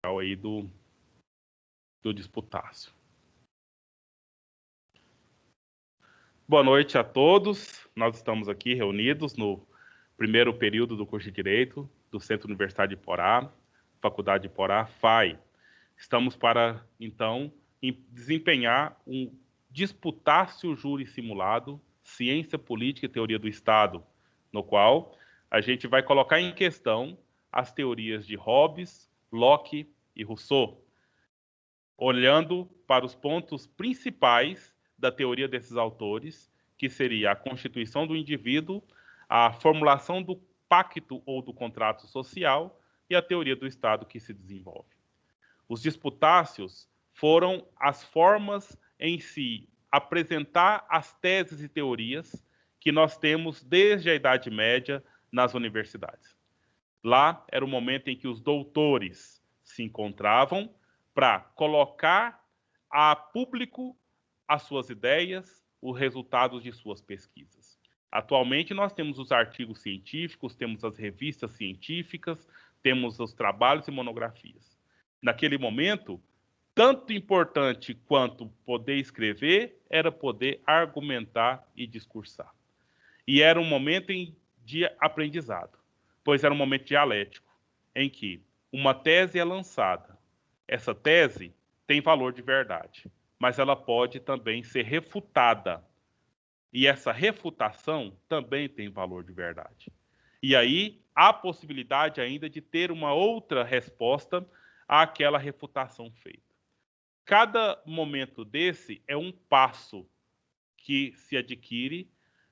aí do disputácio. Boa noite a todos. Nós estamos aqui reunidos no primeiro período do curso de Direito do Centro Universitário de Iporá, Faculdade de Iporá, FAI. Estamos para, então, desempenhar um disputácio júri simulado, Ciência Política e Teoria do Estado, no qual a gente vai colocar em questão as teorias de Hobbes, Locke e Rousseau, olhando para os pontos principais da teoria desses autores, que seria a constituição do indivíduo, a formulação do pacto ou do contrato social e a teoria do Estado que se desenvolve. Os disputácios foram as formas em si apresentar as teses e teorias que nós temos desde a Idade Média nas universidades. Lá era o momento em que os doutores se encontravam para colocar a público as suas ideias, os resultados de suas pesquisas. Atualmente nós temos os artigos científicos, temos as revistas científicas, temos os trabalhos e monografias. Naquele momento, tanto importante quanto poder escrever era poder argumentar e discursar. E era um momento de aprendizado, pois era um momento dialético, em que uma tese é lançada. Essa tese tem valor de verdade, mas ela pode também ser refutada. E essa refutação também tem valor de verdade. E aí há possibilidade ainda de ter uma outra resposta àquela refutação feita. Cada momento desse é um passo que se adquire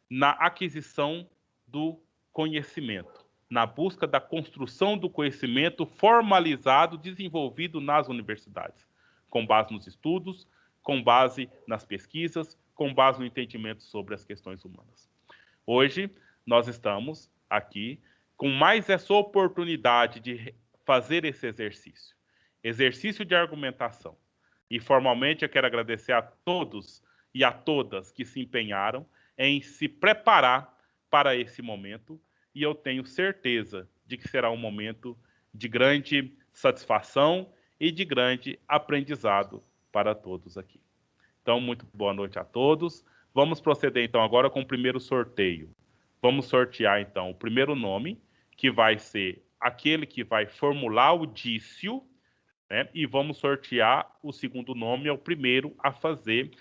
na aquisição do conhecimento, na busca da construção do conhecimento formalizado, desenvolvido nas universidades, com base nos estudos, com base nas pesquisas, com base no entendimento sobre as questões humanas. Hoje, nós estamos aqui com mais essa oportunidade de fazer esse exercício de argumentação. E formalmente eu quero agradecer a todos e a todas que se empenharam em se preparar para esse momento, e eu tenho certeza de que será um momento de grande satisfação e de grande aprendizado para todos aqui. Então, muito boa noite a todos. Vamos proceder, então, agora com o primeiro sorteio. Vamos sortear, então, o primeiro nome, que vai ser aquele que vai formular o dício, né? E vamos sortear o segundo nome, é o primeiro a fazer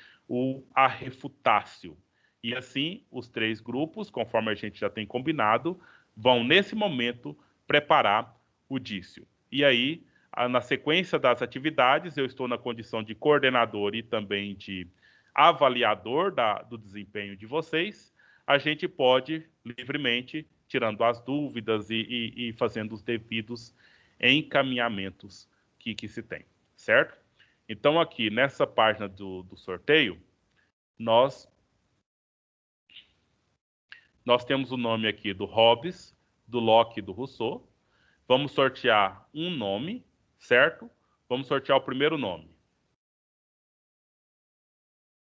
a refutácio. E assim, os três grupos, conforme a gente já tem combinado, vão, nesse momento, preparar o dício. E aí, na sequência das atividades, eu estou na condição de coordenador e também de avaliador do desempenho de vocês. A gente pode, livremente, tirando as dúvidas e fazendo os devidos encaminhamentos que se tem, certo? Então, aqui, nessa página do sorteio, nós temos o nome aqui do Hobbes, do Locke e do Rousseau. Vamos sortear um nome, certo? Vamos sortear o primeiro nome.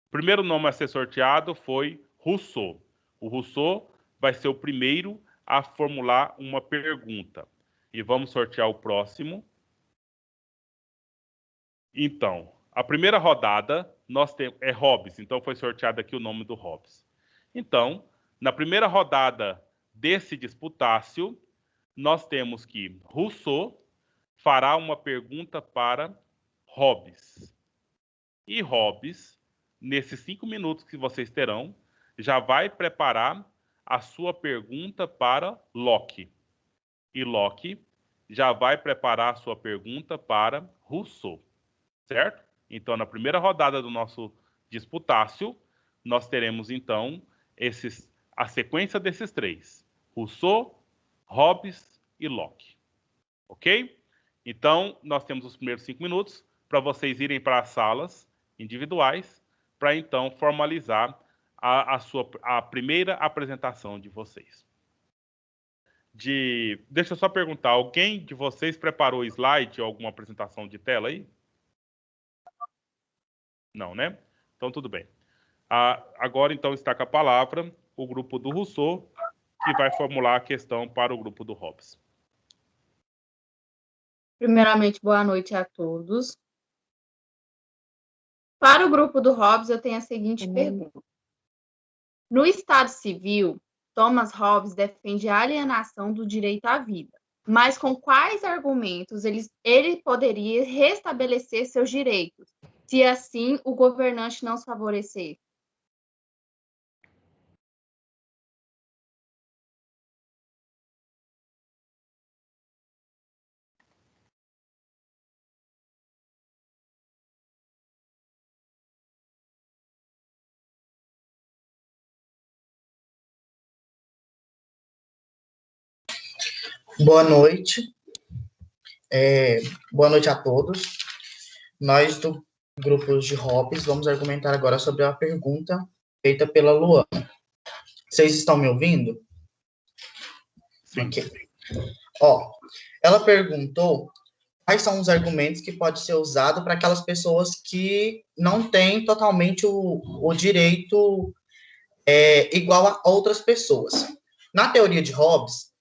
O primeiro nome a ser sorteado foi Rousseau. O Rousseau vai ser o primeiro a formular uma pergunta. E vamos sortear o próximo. Então, a primeira rodada nós temos é Hobbes, então foi sorteado aqui o nome do Hobbes. Então, na primeira rodada desse disputácio, nós temos que Rousseau fará uma pergunta para Hobbes. E Hobbes, nesses 5 minutos que vocês terão, já vai preparar a sua pergunta para Locke. E Locke já vai preparar a sua pergunta para Rousseau. Certo? Então, na primeira rodada do nosso disputácio, nós teremos, então, a sequência desses três. Rousseau, Hobbes e Locke. Ok? Então, nós temos os primeiros 5 minutos para vocês irem para as salas individuais para, então, formalizar a primeira apresentação de vocês. Deixa eu só perguntar, alguém de vocês preparou slide ou alguma apresentação de tela aí? Não, né? Então, tudo bem. Agora, então, está com a palavra o grupo do Rousseau, que vai formular a questão para o grupo do Hobbes. Primeiramente, boa noite a todos. Para o grupo do Hobbes, eu tenho a seguinte pergunta. No Estado Civil, Thomas Hobbes defende a alienação do direito à vida, mas com quais argumentos ele poderia restabelecer seus direitos, se assim o governante não os favorecesse? Boa noite. Boa noite a todos. Nós, do grupo de Hobbes, vamos argumentar agora sobre a pergunta feita pela Luana. Vocês estão me ouvindo? Sim. Ok. Ela perguntou quais são os argumentos que pode ser usado para aquelas pessoas que não têm totalmente o direito igual a outras pessoas. Na teoria de Hobbes,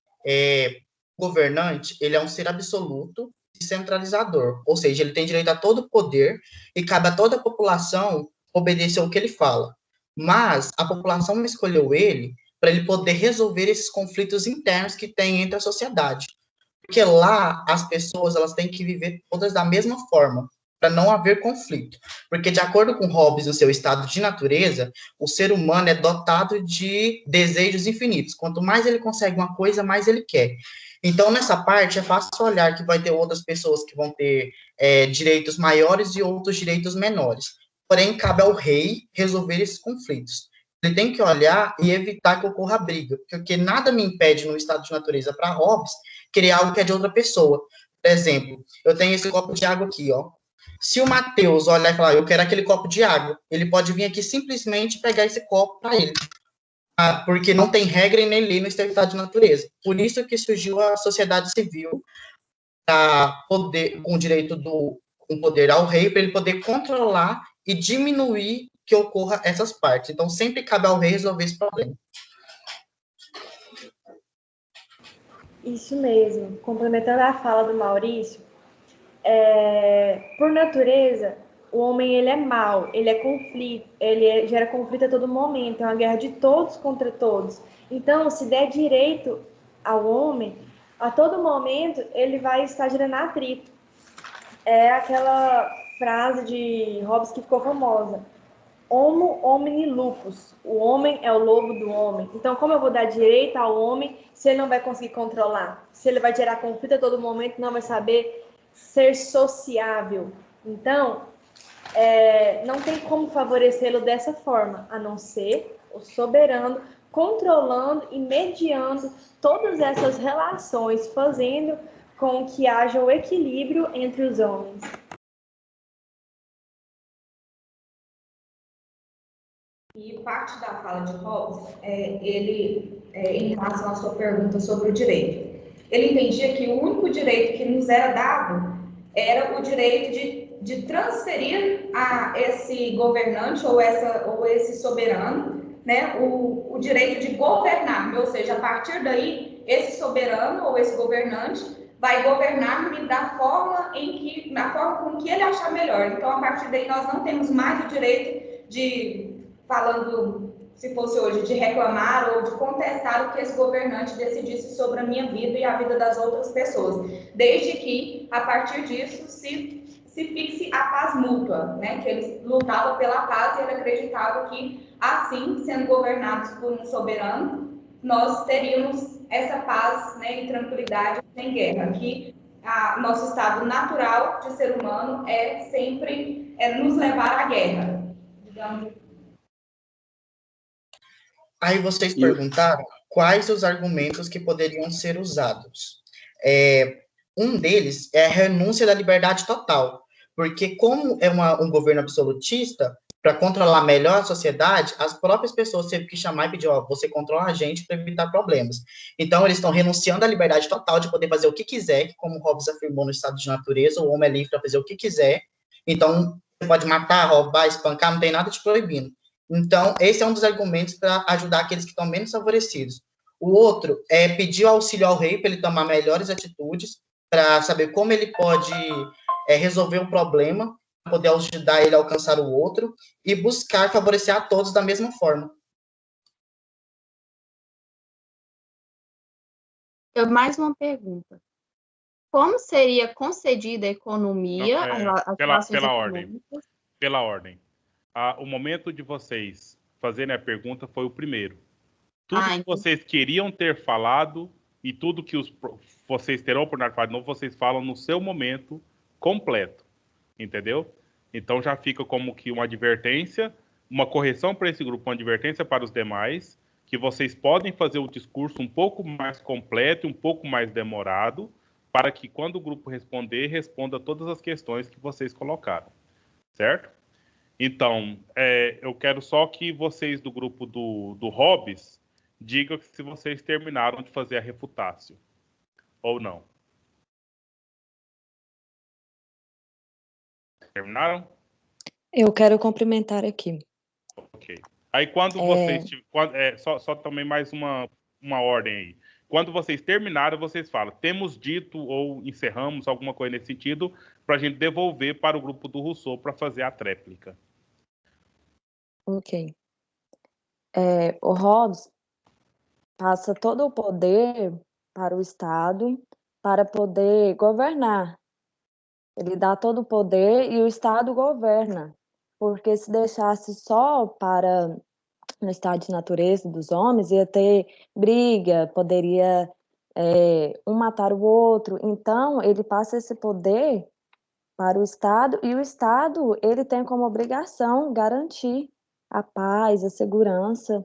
o governante, ele é um ser absoluto e centralizador, ou seja, ele tem direito a todo poder e cabe a toda a população obedecer ao que ele fala. Mas a população escolheu ele para ele poder resolver esses conflitos internos que tem entre a sociedade. Porque lá as pessoas elas têm que viver todas da mesma forma, para não haver conflito. Porque, de acordo com Hobbes, no seu estado de natureza, o ser humano é dotado de desejos infinitos. Quanto mais ele consegue uma coisa, mais ele quer. Então, nessa parte, é fácil olhar que vai ter outras pessoas que vão ter direitos maiores e outros direitos menores. Porém, cabe ao rei resolver esses conflitos. Ele tem que olhar e evitar que ocorra briga, porque nada me impede, no estado de natureza para Hobbes, querer algo que é de outra pessoa. Por exemplo, eu tenho esse copo de água aqui, ó. Se o Matheus olhar e falar, eu quero aquele copo de água, ele pode vir aqui simplesmente pegar esse copo para ele. Porque não tem regra e nem lei no estado de natureza. Por isso que surgiu a sociedade civil, para poder, com o direito com poder ao rei, para ele poder controlar e diminuir que ocorra essas partes. Então, sempre cabe ao rei resolver esse problema. Isso mesmo. Complementando a fala do Maurício, por natureza, o homem ele é mau, ele é conflito, gera conflito a todo momento, é uma guerra de todos contra todos. Então, se der direito ao homem, a todo momento ele vai estar gerando atrito. É aquela frase de Hobbes que ficou famosa: Homo homini lupus, o homem é o lobo do homem. Então, como eu vou dar direito ao homem se ele não vai conseguir controlar? Se ele vai gerar conflito a todo momento, não vai saber ser sociável. Então, não tem como favorecê-lo dessa forma, a não ser o soberano controlando e mediando todas essas relações, fazendo com que haja o equilíbrio entre os homens. E parte da fala de Hobbes, em relação à sua pergunta sobre o direito, ele entendia que o único direito que nos era dado era o direito de transferir a esse governante ou esse soberano, né, o direito de governar, ou seja, a partir daí, esse soberano ou esse governante vai governar-me da forma com que ele achar melhor. Então, a partir daí, nós não temos mais o direito falando, se fosse hoje, de reclamar ou de contestar o que esse governante decidisse sobre a minha vida e a vida das outras pessoas, desde que, a partir disso, se fixe a paz mútua, né? Que ele lutava pela paz e ele acreditava que, assim, sendo governados por um soberano, nós teríamos essa paz, né, e tranquilidade sem guerra, que nosso estado natural de ser humano é sempre nos levar à guerra, digamos. Aí vocês perguntaram quais os argumentos que poderiam ser usados. Um deles é a renúncia da liberdade total, porque como é um governo absolutista, para controlar melhor a sociedade, as próprias pessoas teve que chamar e pedir, você controla a gente para evitar problemas. Então, eles estão renunciando à liberdade total de poder fazer o que quiser, que, como Hobbes afirmou no estado de natureza, o homem é livre para fazer o que quiser. Então, você pode matar, roubar, espancar, não tem nada te proibindo. Então, esse é um dos argumentos para ajudar aqueles que estão menos favorecidos. O outro é pedir auxílio ao rei para ele tomar melhores atitudes, para saber como ele pode resolver um problema, poder ajudar ele a alcançar o outro e buscar favorecer a todos da mesma forma. Mais uma pergunta. Como seria concedida a economia, as relações econômicas? Pela ordem. O momento de vocês fazerem a pergunta foi o primeiro. Tudo que vocês queriam ter falado e tudo que vocês terão oportunidade de falar de novo, vocês falam no seu momento completo. Entendeu? Então já fica como que uma advertência, uma correção para esse grupo, uma advertência para os demais, que vocês podem fazer o discurso um pouco mais completo, um pouco mais demorado, para que quando o grupo responder, responda todas as questões que vocês colocaram. Certo? Então, eu quero só que vocês do grupo do Hobbes digam se vocês terminaram de fazer a refutácio ou não. Terminaram? Eu quero cumprimentar aqui. Ok. Aí quando vocês... só também mais uma ordem aí. Quando vocês terminaram, vocês falam, temos dito ou encerramos alguma coisa nesse sentido para a gente devolver para o grupo do Rousseau para fazer a tréplica. Ok. O Hobbes passa todo o poder para o Estado para poder governar. Ele dá todo o poder e o Estado governa. Porque se deixasse só para no estado de natureza dos homens, ia ter briga, poderia um matar o outro. Então, ele passa esse poder para o Estado, e o Estado ele tem como obrigação garantir a paz, a segurança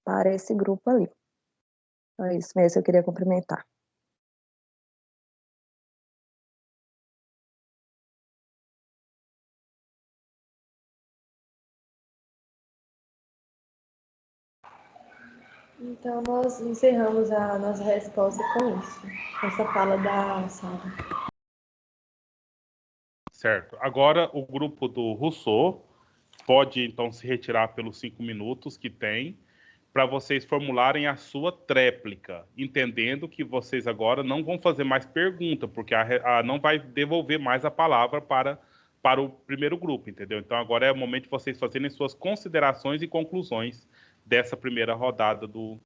para esse grupo ali. Então, é isso mesmo que eu queria cumprimentar. Então, nós encerramos a nossa resposta com isso, com essa fala da Sara. Certo. Agora, o grupo do Rousseau pode, então, se retirar pelos 5 minutos que tem, para vocês formularem a sua tréplica, entendendo que vocês agora não vão fazer mais pergunta, porque não vai devolver mais a palavra para o primeiro grupo, entendeu? Então, agora é o momento de vocês fazerem suas considerações e conclusões dessa primeira rodada do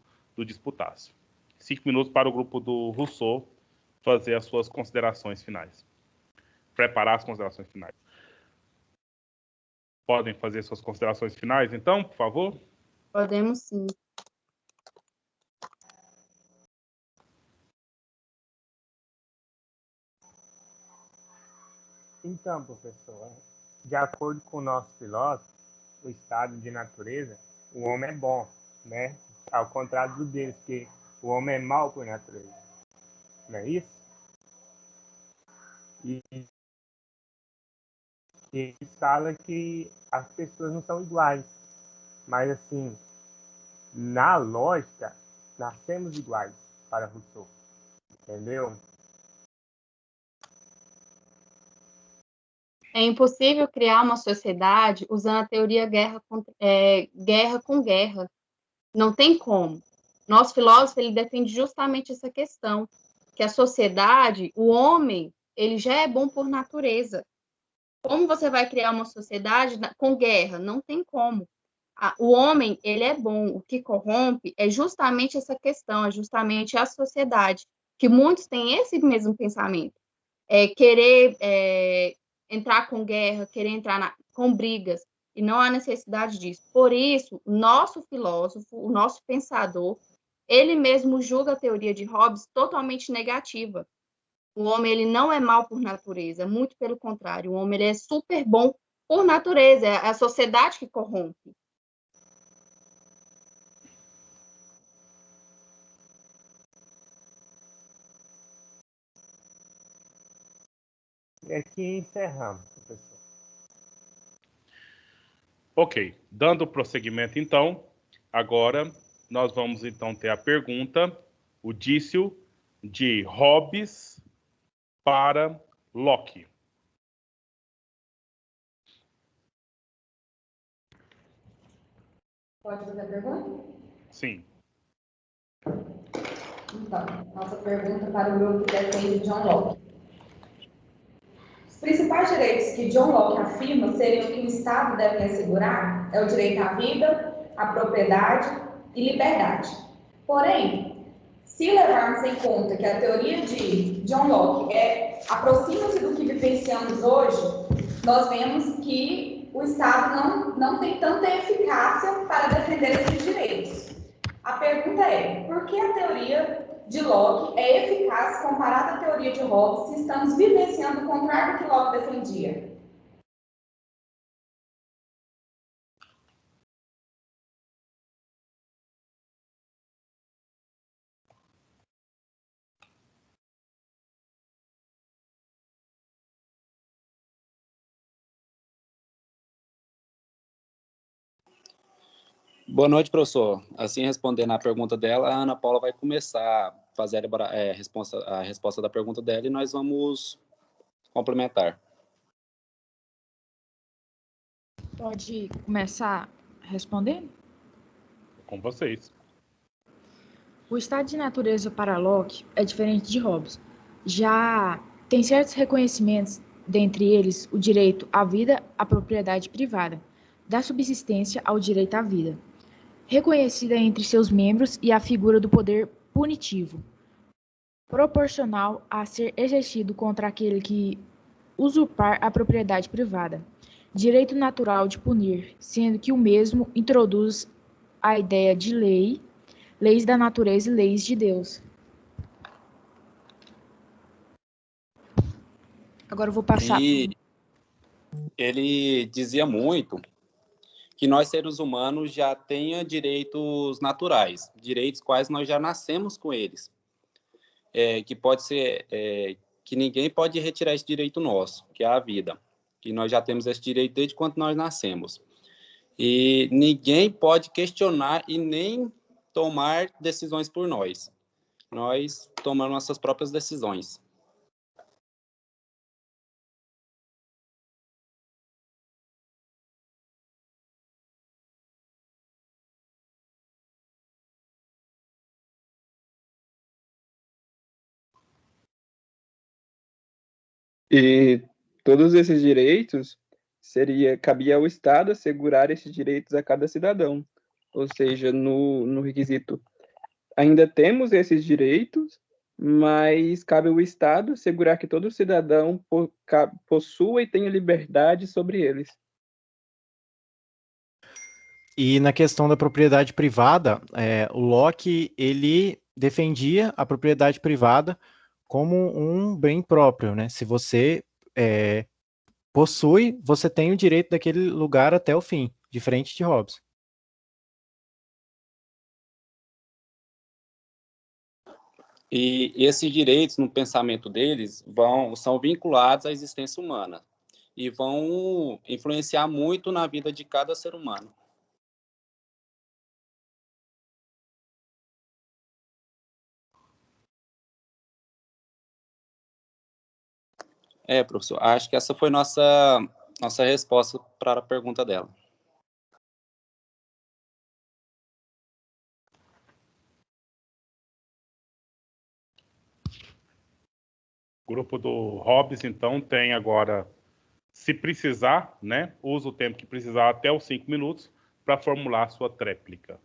disputácio. 5 minutos para o grupo do Rousseau fazer as suas considerações finais. Preparar as considerações finais. Podem fazer suas considerações finais, então, por favor? Podemos sim. Então, professor, de acordo com o nosso filósofo, o estado de natureza, o homem é bom, né? Ao contrário do deles, que o homem é mau por natureza. Não é isso? E ele fala que as pessoas não são iguais. Mas, assim, na lógica, nascemos iguais para Rousseau. Entendeu? É impossível criar uma sociedade usando a teoria guerra com guerra. Não tem como. Nosso filósofo ele defende justamente essa questão, que a sociedade, o homem, ele já é bom por natureza. Como você vai criar uma sociedade com guerra? Não tem como. O homem, ele é bom. O que corrompe é justamente essa questão, é justamente a sociedade, que muitos têm esse mesmo pensamento. Querer entrar com guerra, querer entrar com brigas, e não há necessidade disso. Por isso, o nosso filósofo, o nosso pensador, ele mesmo julga a teoria de Hobbes totalmente negativa. O homem ele não é mau por natureza, muito pelo contrário, o homem ele é super bom por natureza, é a sociedade que corrompe. E aqui encerramos, professor. Ok, dando prosseguimento então, agora nós vamos então ter a pergunta, o dício de Hobbes para Locke. Pode fazer a pergunta? Sim. Então, nossa pergunta para o grupo que defende John Locke. Os principais direitos que John Locke afirma seriam que o Estado deve assegurar é o direito à vida, à propriedade e liberdade. Porém, se levarmos em conta que a teoria de John Locke aproxima-se do que vivenciamos hoje, nós vemos que o Estado não tem tanta eficácia para defender esses direitos. A pergunta é, por que a teoria de Locke é eficaz comparada à teoria de Hobbes se estamos vivenciando o contrário do que Locke defendia? Boa noite, professor. Assim, respondendo à pergunta dela, a Ana Paula vai começar a fazer a resposta da pergunta dela e nós vamos complementar. Pode começar respondendo? Com vocês. O estado de natureza para Locke é diferente de Hobbes. Já tem certos reconhecimentos, dentre eles o direito à vida, à propriedade privada, da subsistência ao direito à vida, reconhecida entre seus membros, e a figura do poder punitivo, proporcional a ser exercido contra aquele que usurpar a propriedade privada, direito natural de punir, sendo que o mesmo introduz a ideia de lei, leis da natureza e leis de Deus. Agora eu vou passar. E ele dizia muito que nós, seres humanos, já tenha direitos naturais, direitos quais nós já nascemos com eles. Que pode ser... que ninguém pode retirar esse direito nosso, que é a vida. Que nós já temos esse direito desde quando nós nascemos. E ninguém pode questionar e nem tomar decisões por nós. Nós tomamos nossas próprias decisões. E todos esses direitos cabia ao Estado assegurar esses direitos a cada cidadão. Ou seja, no requisito, ainda temos esses direitos, mas cabe ao Estado assegurar que todo cidadão possua e tenha liberdade sobre eles. E na questão da propriedade privada, o Locke, ele defendia a propriedade privada como um bem próprio, né? Se você possui, você tem o direito daquele lugar até o fim, diferente de Hobbes. E esses direitos, no pensamento deles, são vinculados à existência humana e vão influenciar muito na vida de cada ser humano. Professor, acho que essa foi nossa resposta para a pergunta dela. O grupo do Hobbes, então, tem agora, se precisar, né, usa o tempo que precisar até os 5 minutos para formular a sua tréplica.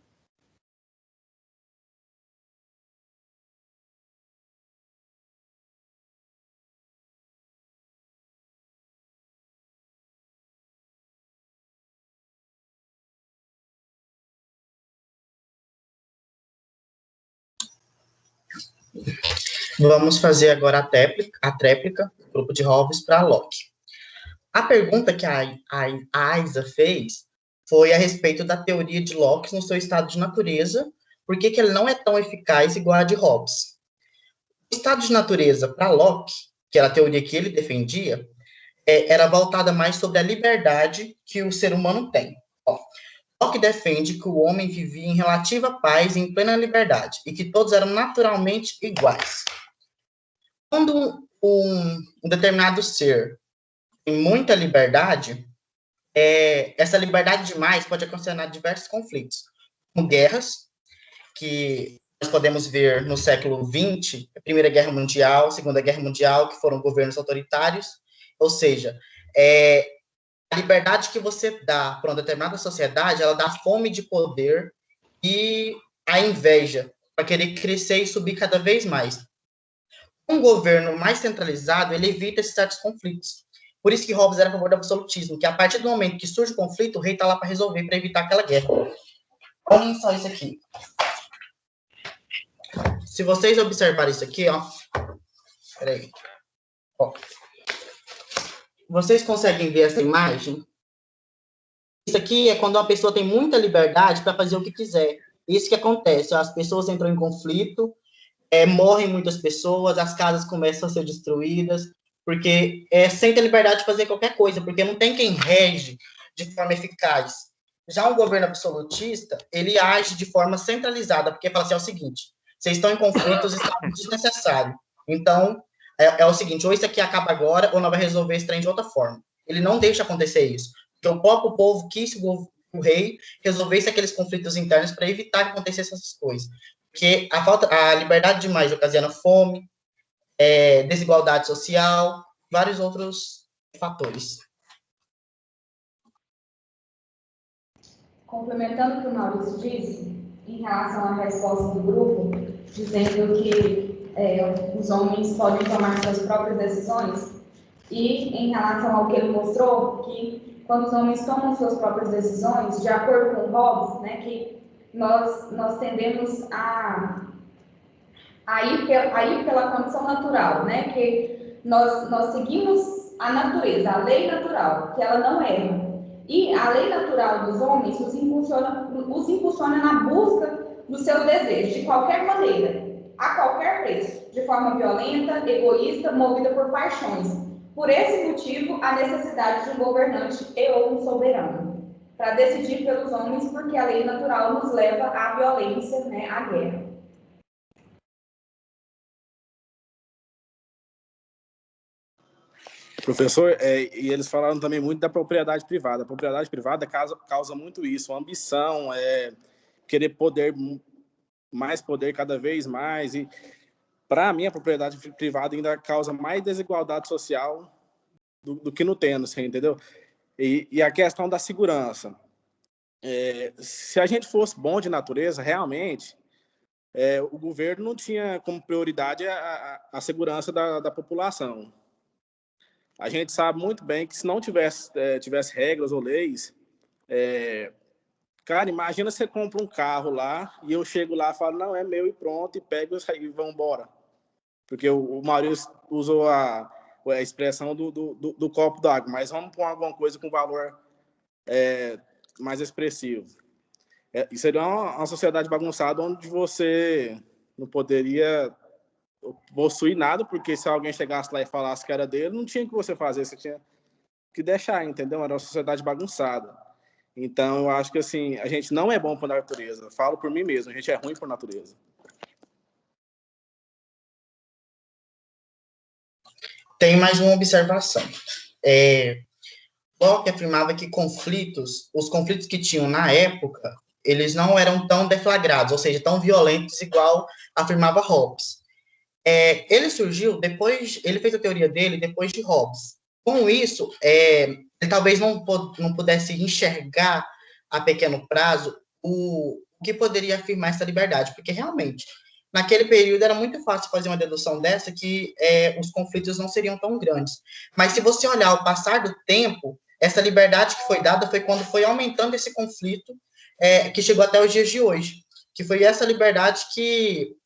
Vamos fazer agora a tréplica, grupo de Hobbes para Locke. A pergunta que a Aisa fez foi a respeito da teoria de Locke no seu estado de natureza, por que ele não é tão eficaz igual a de Hobbes. O estado de natureza para Locke, que era a teoria que ele defendia, era voltada mais sobre a liberdade que o ser humano tem. Locke defende que o homem vivia em relativa paz e em plena liberdade, e que todos eram naturalmente iguais. Quando um determinado ser tem muita liberdade, essa liberdade demais pode ocasionar diversos conflitos, como guerras, que nós podemos ver no século XX, a Primeira Guerra Mundial, a Segunda Guerra Mundial, que foram governos autoritários, ou seja, a liberdade que você dá para uma determinada sociedade, ela dá fome de poder e a inveja para querer crescer e subir cada vez mais. Um governo mais centralizado, ele evita esses certos conflitos. Por isso que Hobbes era a favor do absolutismo, que a partir do momento que surge o conflito, o rei está lá para resolver, para evitar aquela guerra. Olha só isso aqui. Se vocês observarem isso aqui, ó. Peraí. Ó. Vocês conseguem ver essa imagem? Isso aqui é quando uma pessoa tem muita liberdade para fazer o que quiser. Isso que acontece. As pessoas entram em conflito, morrem muitas pessoas, as casas começam a ser destruídas, porque sem ter liberdade de fazer qualquer coisa, porque não tem quem rege de forma eficaz. Já um governo absolutista, ele age de forma centralizada, porque fala assim, é o seguinte, vocês estão em conflitos, está desnecessário. Então, é o seguinte, ou isso aqui acaba agora, ou nós vamos resolver esse trem de outra forma. Ele não deixa acontecer isso, porque o próprio povo quis que o rei resolvesse aqueles conflitos internos para evitar que acontecessem essas coisas. Porque a liberdade demais ocasiona fome, desigualdade social, vários outros fatores. Complementando o que o Maurício disse, em relação à resposta do grupo, dizendo que os homens podem tomar suas próprias decisões, e em relação ao que ele mostrou, que quando os homens tomam suas próprias decisões, de acordo com Hobbes, né, que nós tendemos a ir pela condição natural, né, que nós seguimos a natureza, a lei natural, que ela não erra. E a lei natural dos homens os impulsiona na busca do seu desejo, de qualquer maneira, a qualquer preço, de forma violenta, egoísta, movida por paixões. Por esse motivo, a necessidade de um governante e ou um soberano, para decidir pelos homens, porque a lei natural nos leva à violência, né, à guerra. Professor, e eles falaram também muito da propriedade privada. A propriedade privada causa muito isso, a ambição, querer mais poder cada vez mais. E, para mim, a propriedade privada ainda causa mais desigualdade social do que no tênis, você entendeu? E a questão da segurança. Se a gente fosse bom de natureza, realmente, o governo não tinha como prioridade a segurança da população. A gente sabe muito bem que se não tivesse regras ou leis, cara, imagina você compra um carro lá e eu chego lá e falo, não, é meu e pronto, e pego e vamos embora. Porque o Maurício usou a expressão do copo d'água, mas vamos pôr alguma coisa com valor mais expressivo. E seria uma sociedade bagunçada onde você não poderia possuir nada, porque se alguém chegasse lá e falasse que era dele, não tinha o que você fazer, você tinha que deixar, entendeu? Era uma sociedade bagunçada. Então, eu acho que, assim, a gente não é bom para a natureza. Falo por mim mesmo, a gente é ruim por natureza. Tem mais uma observação. Locke afirmava que os conflitos que tinham na época, eles não eram tão deflagrados, ou seja, tão violentos, igual afirmava Hobbes. Ele surgiu depois, ele fez a teoria dele depois de Hobbes. Com isso, ele talvez não pudesse enxergar a pequeno prazo o que poderia afirmar essa liberdade, porque realmente, naquele período era muito fácil fazer uma dedução dessa que os conflitos não seriam tão grandes. Mas se você olhar o passar do tempo, essa liberdade que foi dada foi quando foi aumentando esse conflito que chegou até os dias de hoje, que foi essa liberdade que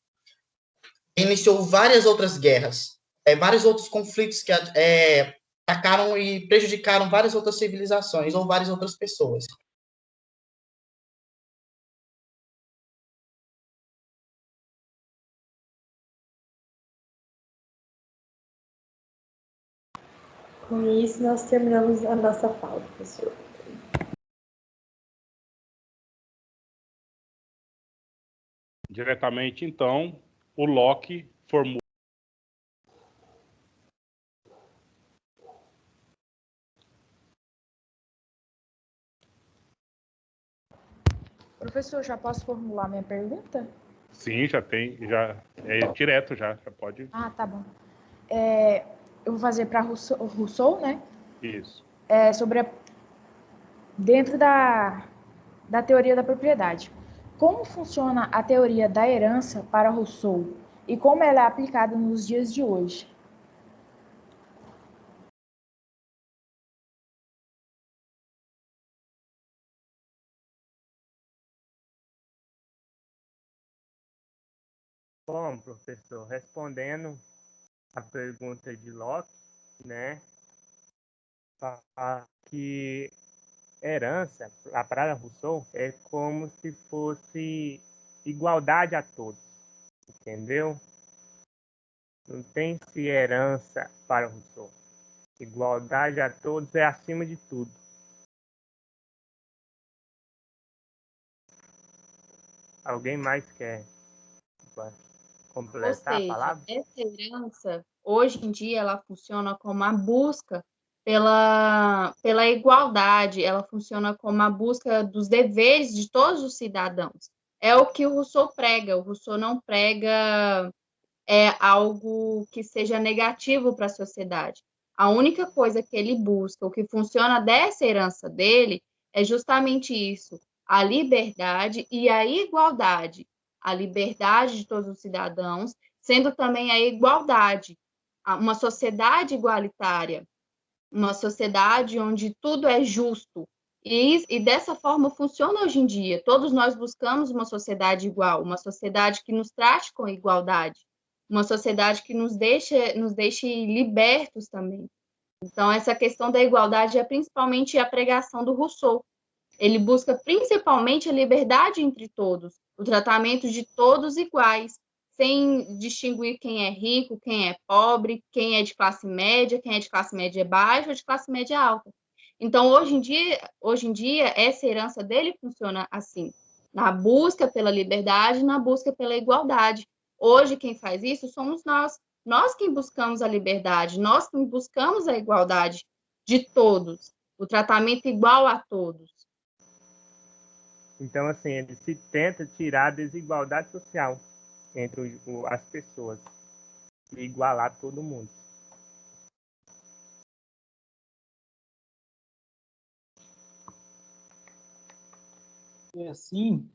iniciou várias outras guerras, vários outros conflitos que atacaram e prejudicaram várias outras civilizações ou várias outras pessoas. Com isso, nós terminamos a nossa fala, professor. Diretamente, então, o Locke formula. Professor, já posso formular minha pergunta? Sim, já tem, já é direto já pode. Ah, tá bom. Eu vou fazer para Rousseau, né? Isso. Dentro da teoria da propriedade. Como funciona a teoria da herança para Rousseau e como ela é aplicada nos dias de hoje? Bom, professor, respondendo a pergunta de Locke, né, que herança, para Rousseau, é como se fosse igualdade a todos, entendeu? Não tem-se herança para Rousseau. Igualdade a todos é acima de tudo. Alguém mais quer completar Ou seja, a palavra? essa herança, hoje em dia, ela funciona como a busca pela igualdade, ela funciona como a busca dos deveres de todos os cidadãos. É o que o Rousseau prega. O Rousseau não prega algo que seja negativo para a sociedade. A única coisa que ele busca, o que funciona dessa herança dele, é justamente isso: a liberdade e a igualdade. A liberdade de todos os cidadãos, sendo também a igualdade, uma sociedade igualitária, uma sociedade onde tudo é justo. E dessa forma funciona hoje em dia. Todos nós buscamos uma sociedade igual, uma sociedade que nos trate com igualdade, uma sociedade que nos deixe libertos também. Então, essa questão da igualdade é principalmente a pregação do Rousseau. Ele busca principalmente a liberdade entre todos, o tratamento de todos iguais, sem distinguir quem é rico, quem é pobre, quem é de classe média baixa ou de classe média alta. Então, hoje em dia, essa herança dele funciona assim, na busca pela liberdade, na busca pela igualdade. Hoje, quem faz isso somos nós quem buscamos a liberdade, nós quem buscamos a igualdade de todos, o tratamento igual a todos. Então, assim, ele se tenta tirar a desigualdade social entre as pessoas e igualar todo mundo. E assim,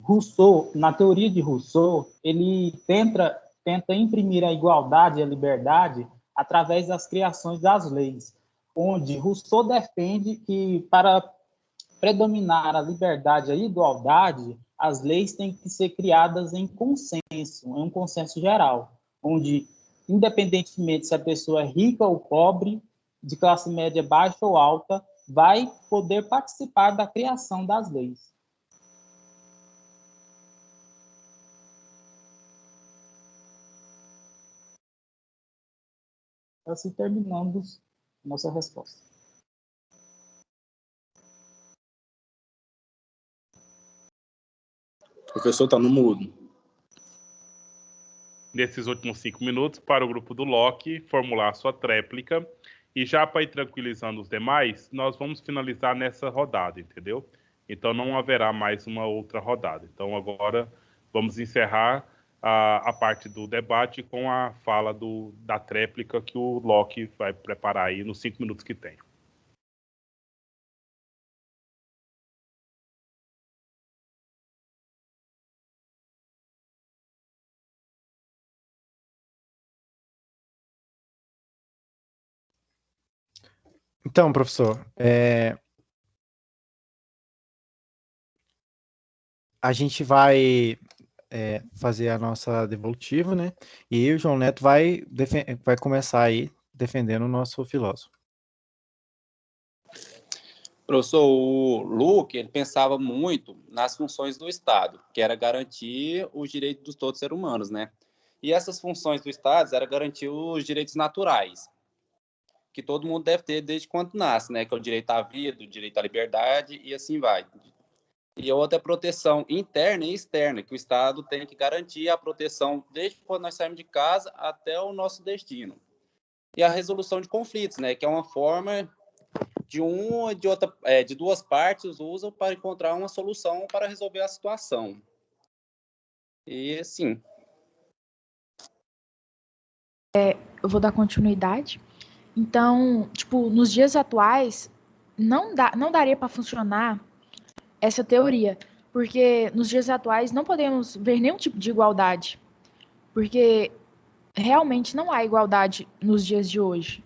Rousseau, na teoria de Rousseau, ele tenta imprimir a igualdade e a liberdade através das criações das leis, onde Rousseau defende que para predominar a liberdade e a igualdade, as leis têm que ser criadas em um consenso geral, onde, independentemente se a pessoa é rica ou pobre, de classe média baixa ou alta, vai poder participar da criação das leis. Assim terminamos nossa resposta. O professor está no mudo. Nesses últimos 5 minutos, para o grupo do Locke formular a sua tréplica. E já para ir tranquilizando os demais, nós vamos finalizar nessa rodada, entendeu? Então não haverá mais uma outra rodada. Então agora vamos encerrar a parte do debate com a fala da tréplica que o Locke vai preparar aí nos 5 minutos que tem. Então, professor, a gente vai fazer a nossa devolutiva, né? E aí o João Neto vai começar aí defendendo o nosso filósofo. Professor, o Luke, ele pensava muito nas funções do Estado, que era garantir os direitos de todos os seres humanos, né? E essas funções do Estado eram garantir os direitos naturais, que todo mundo deve ter desde quando nasce, né? Que é o direito à vida, o direito à liberdade e assim vai. E a outra é a proteção interna e externa, que o Estado tem que garantir a proteção desde quando nós saímos de casa até o nosso destino. E a resolução de conflitos, né? Que é uma forma de duas partes usam para encontrar uma solução para resolver a situação. E assim, eu vou dar continuidade. Então, tipo, nos dias atuais, não daria para funcionar essa teoria, porque nos dias atuais não podemos ver nenhum tipo de igualdade, porque realmente não há igualdade nos dias de hoje.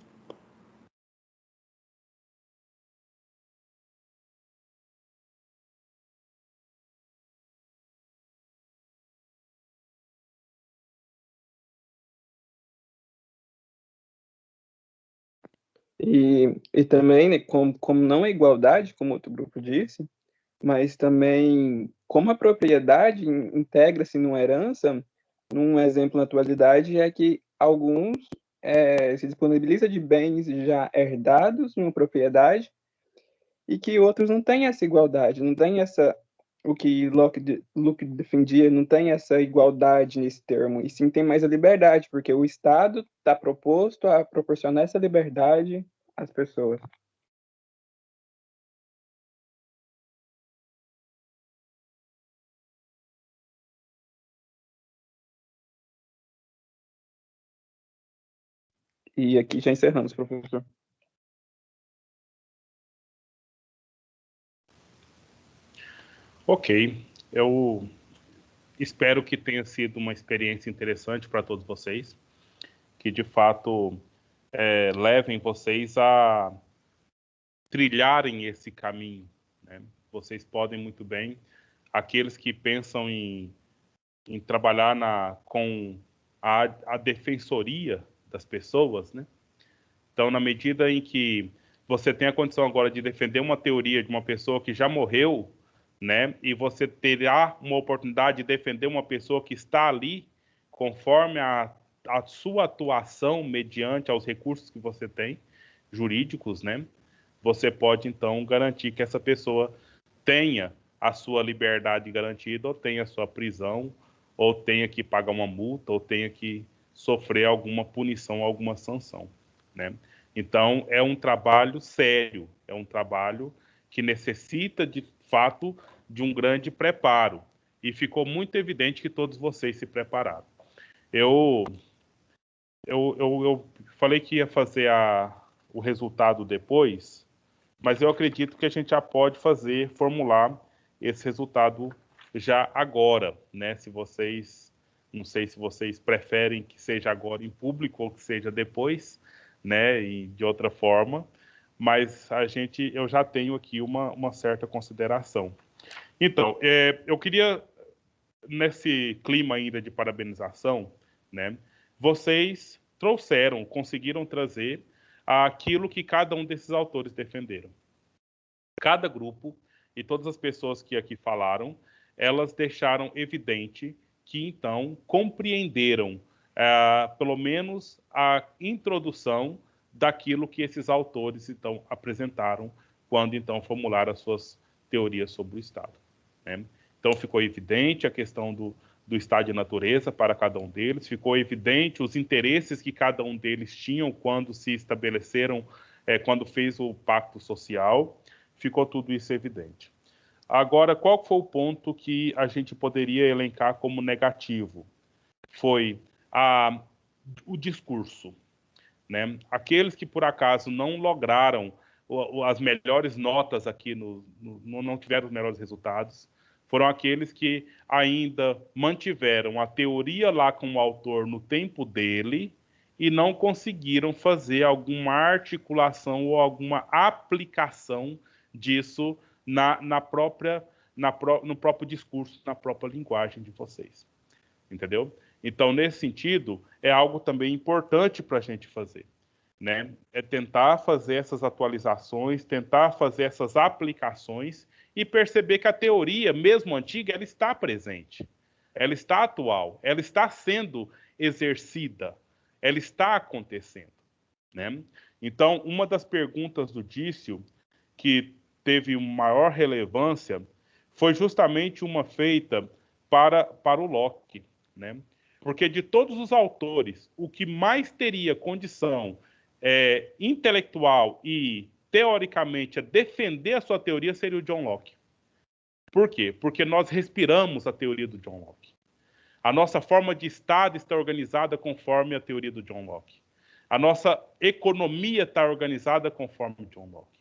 E também, né, como não é igualdade, como outro grupo disse, mas também como a propriedade integra-se numa herança, um exemplo na atualidade é que alguns se disponibiliza de bens já herdados em uma propriedade e que outros não têm essa igualdade, não tem essa, o que Locke defendia, não tem essa igualdade nesse termo, e sim tem mais a liberdade, porque o Estado está proposto a proporcionar essa liberdade às pessoas. E aqui já encerramos, professor. Ok, eu espero que tenha sido uma experiência interessante para todos vocês, que de fato levem vocês a trilharem esse caminho, né? Vocês podem muito bem, aqueles que pensam em trabalhar com a defensoria das pessoas, né? Então, na medida em que você tem a condição agora de defender uma teoria de uma pessoa que já morreu, né? E você terá uma oportunidade de defender uma pessoa que está ali, conforme a sua atuação mediante aos recursos que você tem, jurídicos, né? Você pode, então, garantir que essa pessoa tenha a sua liberdade garantida, ou tenha a sua prisão, ou tenha que pagar uma multa, ou tenha que sofrer alguma punição, alguma sanção, né? Então, é um trabalho sério, é um trabalho que necessita, de fato, de um grande preparo. E ficou muito evidente que todos vocês se prepararam. Eu falei que ia fazer o resultado depois, mas eu acredito que a gente já pode formular esse resultado já agora, né? Não sei se vocês preferem que seja agora em público ou que seja depois, né? E de outra forma, mas eu já tenho aqui uma certa consideração. Então, eu queria, nesse clima ainda de parabenização, né? Vocês conseguiram trazer aquilo que cada um desses autores defenderam. Cada grupo e todas as pessoas que aqui falaram, elas deixaram evidente que, então, compreenderam, pelo menos, a introdução daquilo que esses autores, então, apresentaram quando, então, formularam as suas teorias sobre o Estado, né? Então, ficou evidente a questão do estado de natureza para cada um deles, ficou evidente os interesses que cada um deles tinham quando se estabeleceram, quando fez o pacto social, ficou tudo isso evidente. Agora, qual foi o ponto que a gente poderia elencar como negativo? Foi o discurso, né? Aqueles que, por acaso, não lograram as melhores notas aqui, não tiveram os melhores resultados, foram aqueles que ainda mantiveram a teoria lá com o autor no tempo dele e não conseguiram fazer alguma articulação ou alguma aplicação disso no próprio discurso, na própria linguagem de vocês. Entendeu? Então, nesse sentido, é algo também importante para a gente fazer, né? É tentar fazer essas atualizações, tentar fazer essas aplicações e perceber que a teoria, mesmo antiga, ela está presente, ela está atual, ela está sendo exercida, ela está acontecendo, né? Então, uma das perguntas do Dício, que teve maior relevância, foi justamente uma feita para o Locke, né? Porque de todos os autores, o que mais teria condição intelectual e teoricamente a defender a sua teoria seria o John Locke. Por quê? Porque nós respiramos a teoria do John Locke. A nossa forma de Estado está organizada conforme a teoria do John Locke. A nossa economia está organizada conforme o John Locke.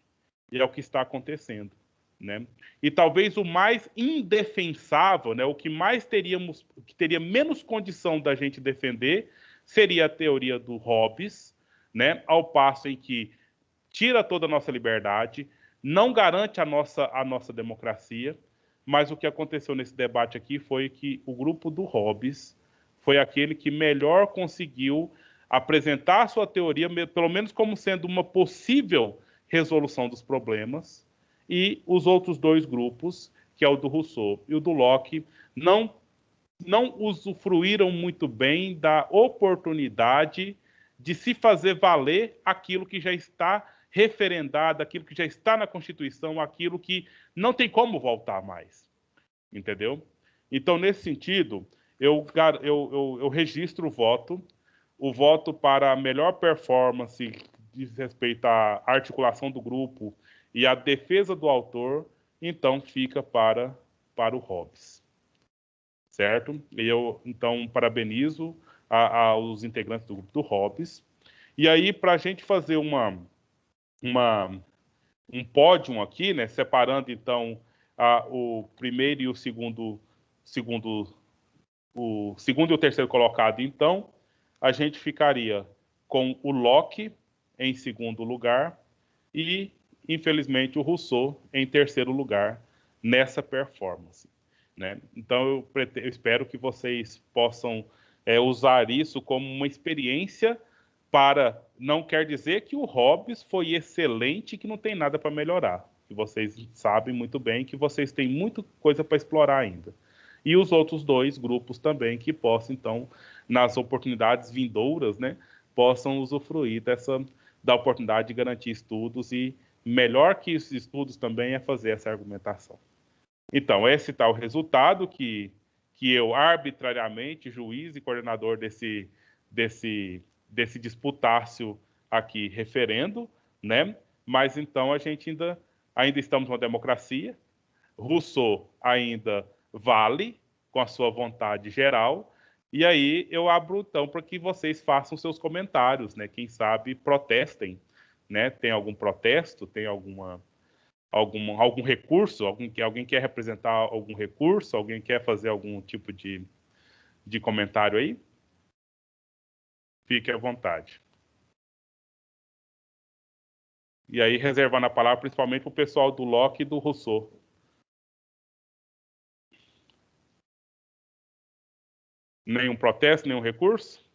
E é o que está acontecendo, né? E talvez o mais indefensável, né, o que mais que teria menos condição da gente defender, seria a teoria do Hobbes, né, ao passo em que tira toda a nossa liberdade, não garante a nossa democracia, mas o que aconteceu nesse debate aqui foi que o grupo do Hobbes foi aquele que melhor conseguiu apresentar a sua teoria, pelo menos como sendo uma possível resolução dos problemas, e os outros dois grupos, que é o do Rousseau e o do Locke, não usufruíram muito bem da oportunidade de se fazer valer aquilo que já está referendado, aquilo que já está na Constituição, aquilo que não tem como voltar mais. Entendeu? Então, nesse sentido, eu registro o voto para a melhor performance diz respeito à articulação do grupo e à defesa do autor, então fica para o Hobbes. Certo? E eu, então, parabenizo aos integrantes do grupo do Hobbes. E aí, para a gente fazer um pódio aqui, né, separando, então, o primeiro e o segundo e o terceiro colocado, então, a gente ficaria com o Locke em segundo lugar e, infelizmente, o Rousseau em terceiro lugar nessa performance, né? Então, eu espero que vocês possam usar isso como uma experiência para... Não quer dizer que o Hobbes foi excelente e que não tem nada para melhorar. Que vocês sabem muito bem que vocês têm muita coisa para explorar ainda. E os outros dois grupos também que possam, então, nas oportunidades vindouras, né, possam usufruir da oportunidade de garantir estudos, e melhor que esses estudos também é fazer essa argumentação. Então, esse está o resultado que eu, arbitrariamente, juiz e coordenador desse disputácio aqui, referendo, né? Mas, então, a gente ainda estamos numa democracia. Rousseau ainda vale com a sua vontade geral, e aí eu abro, então, para que vocês façam seus comentários, né? Quem sabe protestem, né? Tem algum protesto? Tem algum recurso? Alguém quer representar algum recurso? Alguém quer fazer algum tipo de comentário aí? Fique à vontade. E aí, reservando a palavra principalmente para o pessoal do Locke e do Rousseau. Nenhum protesto, nenhum recurso?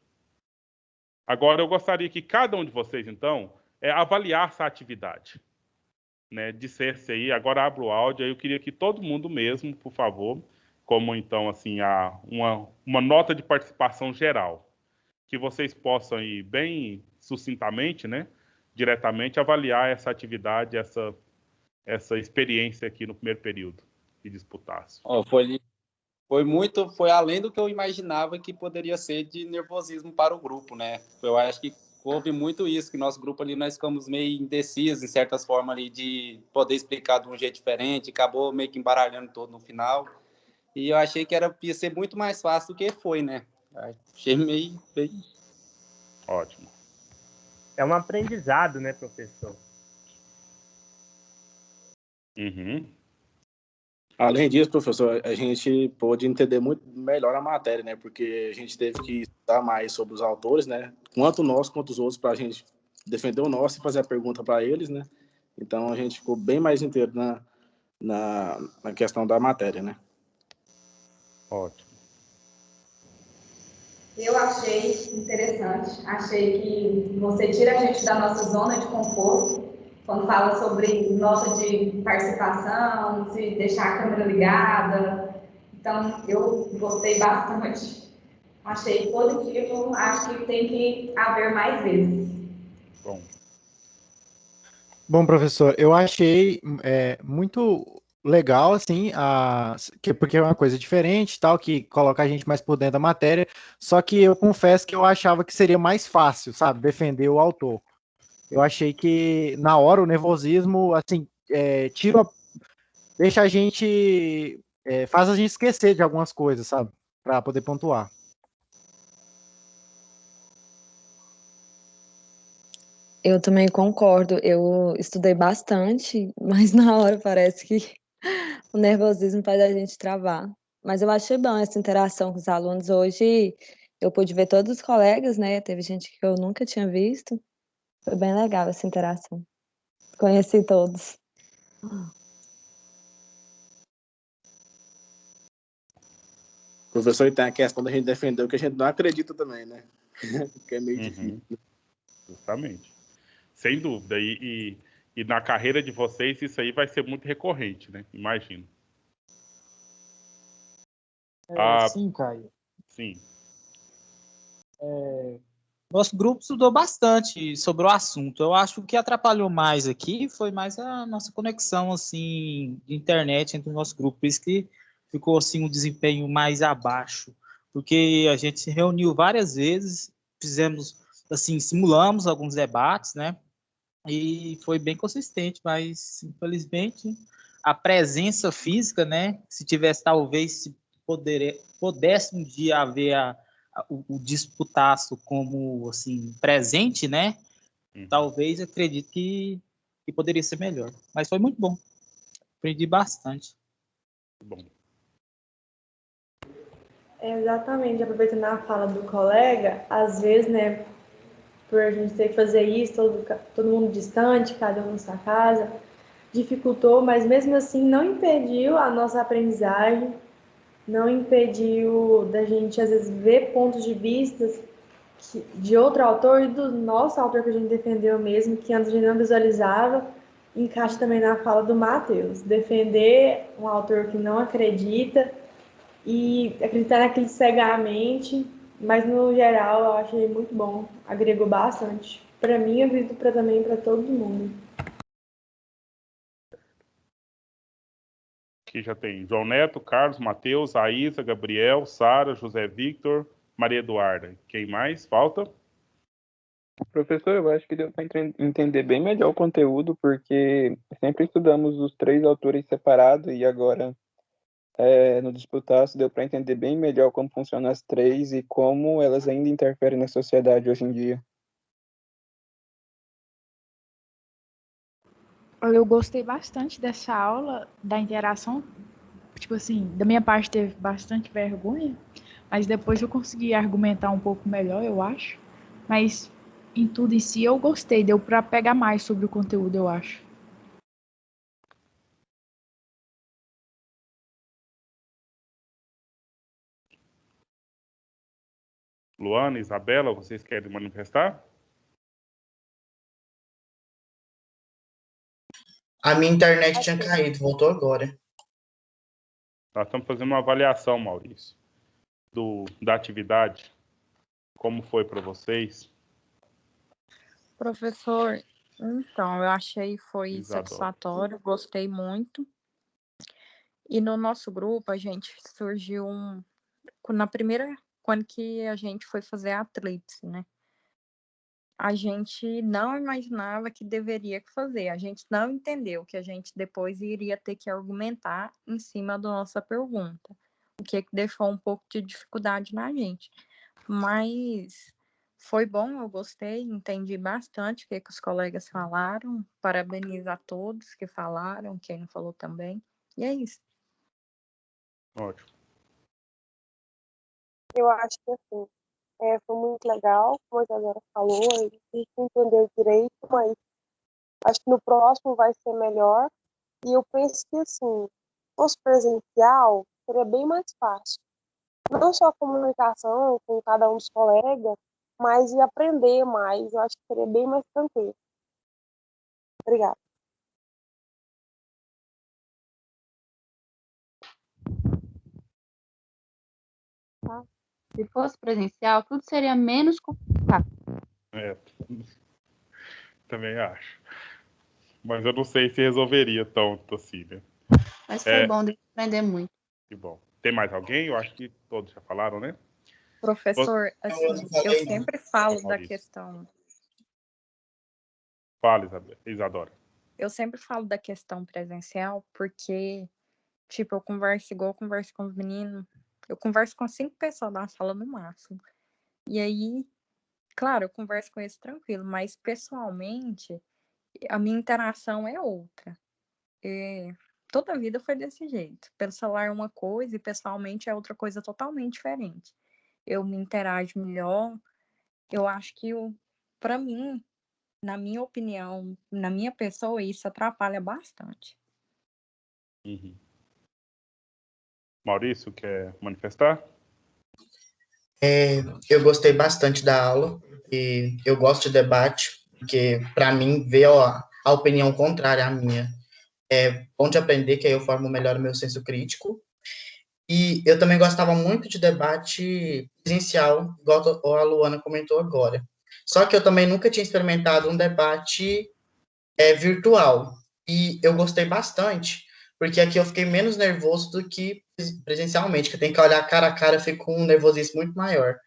Agora, eu gostaria que cada um de vocês, então, avaliasse a atividade, né? Dissesse aí, agora abro o áudio, aí eu queria que todo mundo mesmo, por favor, como, então, assim, uma nota de participação geral, que vocês possam ir bem sucintamente, né, diretamente avaliar essa atividade, essa experiência aqui no primeiro período de disputaço. Foi além do que eu imaginava que poderia ser de nervosismo para o grupo, né? Eu acho que houve muito isso, que nosso grupo ali, nós ficamos meio indecisos, em certas formas ali, de poder explicar de um jeito diferente, acabou meio que embaralhando todo no final, e eu achei que ia ser muito mais fácil do que foi, né? Achei meio... Ótimo. É um aprendizado, né, professor? Uhum. Além disso, professor, a gente pôde entender muito melhor a matéria, né? Porque a gente teve que estudar mais sobre os autores, né? Quanto nós, quanto os outros, para a gente defender o nosso e fazer a pergunta para eles, né? Então, a gente ficou bem mais inteiro na questão da matéria, né? Ótimo. Eu achei interessante. Achei que você tira a gente da nossa zona de conforto, quando fala sobre nota de participação, de deixar a câmera ligada. Então, eu gostei bastante. Achei positivo, acho que tem que haver mais vezes. Bom, professor, eu achei muito legal, assim, porque é uma coisa diferente, tal, que coloca a gente mais por dentro da matéria, só que eu confesso que eu achava que seria mais fácil, sabe, defender o autor. Eu achei que, na hora, o nervosismo, assim, deixa a gente, faz a gente esquecer de algumas coisas, sabe? para poder pontuar. Eu também concordo. Eu estudei bastante, mas na hora parece que o nervosismo faz a gente travar. Mas eu achei bom essa interação com os alunos. Hoje eu pude ver todos os colegas, né? Teve gente que eu nunca tinha visto. Foi bem legal essa interação. Conheci todos. O professor tem a questão da gente defender o que a gente não acredita também, né? Que é meio difícil. Justamente. Sem dúvida. E na carreira de vocês, isso aí vai ser muito recorrente, né? Imagino. Sim, Caio. Sim. Nosso grupo estudou bastante sobre o assunto. Eu acho que o que atrapalhou mais aqui foi mais a nossa conexão assim de internet entre o nosso grupo, por isso que ficou assim um desempenho mais abaixo, porque a gente se reuniu várias vezes, fizemos assim, simulamos alguns debates, né? E foi bem consistente, mas infelizmente a presença física, né? Se tivesse talvez se pudesse um dia haver o disputaço como assim presente, né? Talvez acredito que poderia ser melhor. Mas foi muito bom. Aprendi bastante. Bom. Exatamente, aproveitando a fala do colega, às vezes, né, por a gente ter que fazer isso, todo mundo distante, cada um na sua casa, dificultou, mas mesmo assim não impediu a nossa aprendizagem, não impediu da gente, às vezes, ver pontos de vista de outro autor e do nosso autor que a gente defendeu mesmo, que antes a gente não visualizava, encaixa também na fala do Matheus. Defender um autor que não acredita e acreditar naquilo cegamente, mas no geral eu achei muito bom, agregou bastante. Para mim, eu acredito também para todo mundo. Aqui já tem João Neto, Carlos, Matheus, Aísa, Gabriel, Sara, José Victor, Maria Eduarda. Quem mais? Falta? Professor, eu acho que deu para entender bem melhor o conteúdo, porque sempre estudamos os 3 autores separados e agora no Disputaço deu para entender bem melhor como funcionam as 3 e como elas ainda interferem na sociedade hoje em dia. Eu gostei bastante dessa aula, da interação. Tipo assim, da minha parte teve bastante vergonha, mas depois eu consegui argumentar um pouco melhor, eu acho. Mas em tudo em si eu gostei, deu para pegar mais sobre o conteúdo, eu acho. Luana, Isabela, vocês querem manifestar? A minha internet tinha caído, voltou agora. Nós estamos fazendo uma avaliação, Maurício, da atividade. Como foi para vocês? Professor, então, eu achei foi Isadora. satisfatório, gostei muito. E no nosso grupo, a gente surgiu quando que a gente foi fazer a tríplice, né? A gente não imaginava que deveria fazer, a gente não entendeu que a gente depois iria ter que argumentar em cima da nossa pergunta, o que deixou um pouco de dificuldade na gente. Mas foi bom, eu gostei, entendi bastante o que os colegas falaram, parabenizo a todos que falaram, quem não falou também, e é isso. Ótimo. Eu acho que assim, foi muito legal, como a Isadora falou, a gente entendeu direito, mas acho que no próximo vai ser melhor. E eu penso que assim, se fosse presencial, seria bem mais fácil. Não só a comunicação com cada um dos colegas, mas e aprender mais. Eu acho que seria bem mais tranquilo. Obrigada. Se fosse presencial, tudo seria menos complicado. Também acho. Mas eu não sei se resolveria tanto assim, né? Mas foi bom de aprender muito. Que bom. Tem mais alguém? Eu acho que todos já falaram, né? Professor, assim, eu sempre falo da questão... Fala, Isadora. Eu sempre falo da questão presencial porque, tipo, eu converso com os meninos, Eu converso com 5 pessoas na sala no máximo. E aí, claro, eu converso com eles tranquilo, mas pessoalmente, a minha interação é outra. Toda a vida foi desse jeito. Pelo celular é uma coisa e pessoalmente é outra coisa totalmente diferente. Eu me interajo melhor. Eu acho que, para mim, na minha opinião, na minha pessoa, isso atrapalha bastante. Uhum. Maurício, quer manifestar? Eu gostei bastante da aula e eu gosto de debate, porque, para mim, ver a opinião contrária à minha é bom de aprender, que aí eu formo melhor o meu senso crítico. E eu também gostava muito de debate presencial, igual a Luana comentou agora. Só que eu também nunca tinha experimentado um debate virtual. E eu gostei bastante, porque aqui eu fiquei menos nervoso do que presencialmente, que eu tenho que olhar cara a cara, eu fico com um nervosismo muito maior.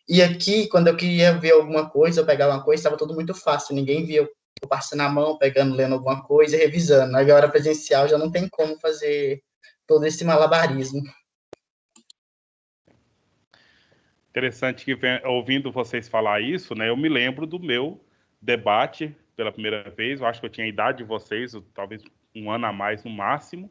E aqui, quando eu queria ver alguma coisa, ou pegar alguma coisa, estava tudo muito fácil, ninguém via eu passando a mão, pegando, lendo alguma coisa e revisando. Agora, presencial, já não tem como fazer todo esse malabarismo. Interessante que, ouvindo vocês falar isso, né, eu me lembro do meu debate pela primeira vez. Eu acho que eu tinha a idade de vocês, talvez um ano a mais no máximo.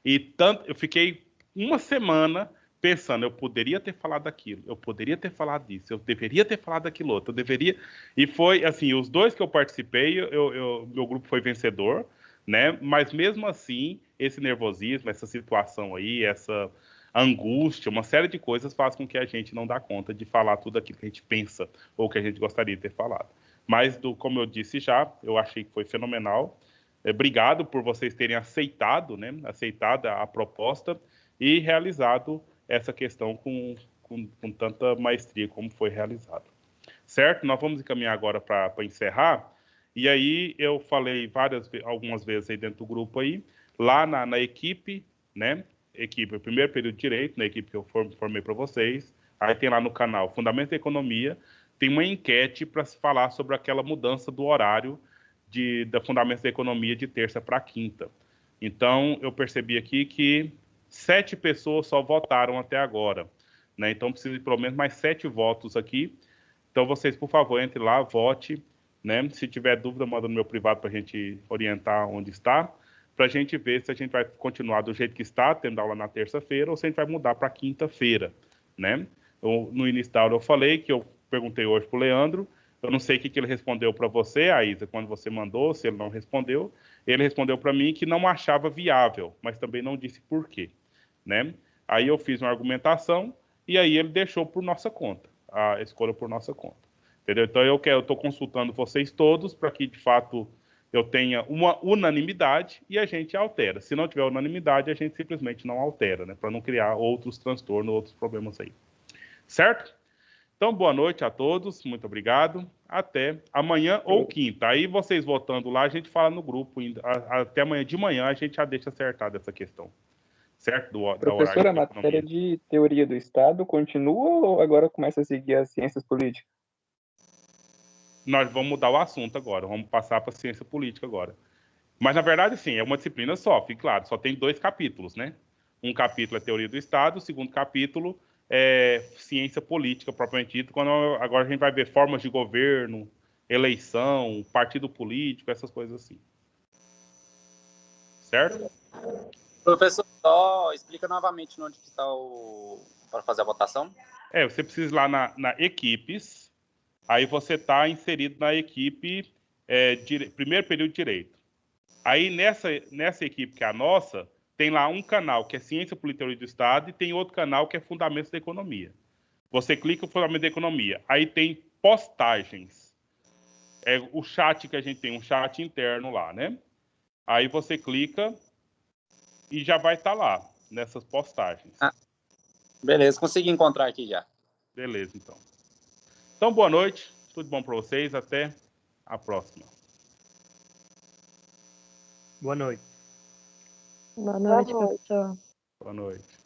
E eu fiquei uma semana pensando, eu poderia ter falado aquilo, eu poderia ter falado disso, eu deveria ter falado daquilo outro, eu deveria... E foi, assim, os 2 que eu participei, meu grupo foi vencedor, né? Mas mesmo assim, esse nervosismo, essa situação aí, essa angústia, uma série de coisas faz com que a gente não dá conta de falar tudo aquilo que a gente pensa ou que a gente gostaria de ter falado. Mas, como eu disse já, eu achei que foi fenomenal. Obrigado por vocês terem aceitado, né? Aceitado a proposta e realizado essa questão com tanta maestria como foi realizado. Certo? Nós vamos encaminhar agora para encerrar. E aí eu falei algumas vezes aí dentro do grupo aí, lá na equipe, né? Equipe, primeiro período de direito, na equipe que eu formei para vocês. Aí tem lá no canal Fundamento da Economia, tem uma enquete para se falar sobre aquela mudança do horário da Fundamentos da Economia de terça para quinta. Então, eu percebi aqui que 7 pessoas só votaram até agora, né? Então, precisa de pelo menos mais 7 votos aqui. Então, vocês, por favor, entre lá, vote, né? Se tiver dúvida, manda no meu privado para a gente orientar onde está, para a gente ver se a gente vai continuar do jeito que está, tendo aula na terça-feira, ou se a gente vai mudar para quinta-feira, né? No início da aula eu falei que eu perguntei hoje para o Leandro, eu não sei o que ele respondeu para você, Aísa, quando você mandou, se ele não respondeu. Ele respondeu para mim que não achava viável, mas também não disse por quê, né? Aí eu fiz uma argumentação e aí ele deixou por nossa conta, a escolha por nossa conta, entendeu? Então eu estou consultando vocês todos para que, de fato, eu tenha uma unanimidade e a gente altera. Se não tiver unanimidade, a gente simplesmente não altera, né? Para não criar outros transtornos, outros problemas aí. Certo? Então, boa noite a todos, muito obrigado. Até amanhã ou quinta. Aí vocês votando lá, a gente fala no grupo. Até amanhã de manhã a gente já deixa acertada essa questão. Certo? Da horário Professor, a de matéria economia. de teoria do Estado continua ou agora começa a seguir as ciências políticas? Nós vamos mudar o assunto agora, vamos passar para ciência política agora. Mas, na verdade, sim, é uma disciplina só, fique claro, só tem 2 capítulos, né? Um capítulo é teoria do Estado, o segundo capítulo é ciência política, propriamente dito, quando agora a gente vai ver formas de governo, eleição, partido político, essas coisas assim. Certo? Professor, só explica novamente onde está para fazer a votação. Você precisa ir lá na equipes, aí você está inserido na equipe primeiro período de direito. Aí nessa equipe que é a nossa, tem lá um canal que é Ciência Política e Teoria do Estado e tem outro canal que é Fundamentos da Economia. Você clica no Fundamento da Economia, aí tem postagens. É o chat que a gente tem, um chat interno lá, né? Aí você clica e já vai estar lá, nessas postagens. Beleza, consegui encontrar aqui já. Beleza, então. Então, boa noite, tudo bom para vocês, até a próxima. Boa noite. Boa noite, professor. Boa noite.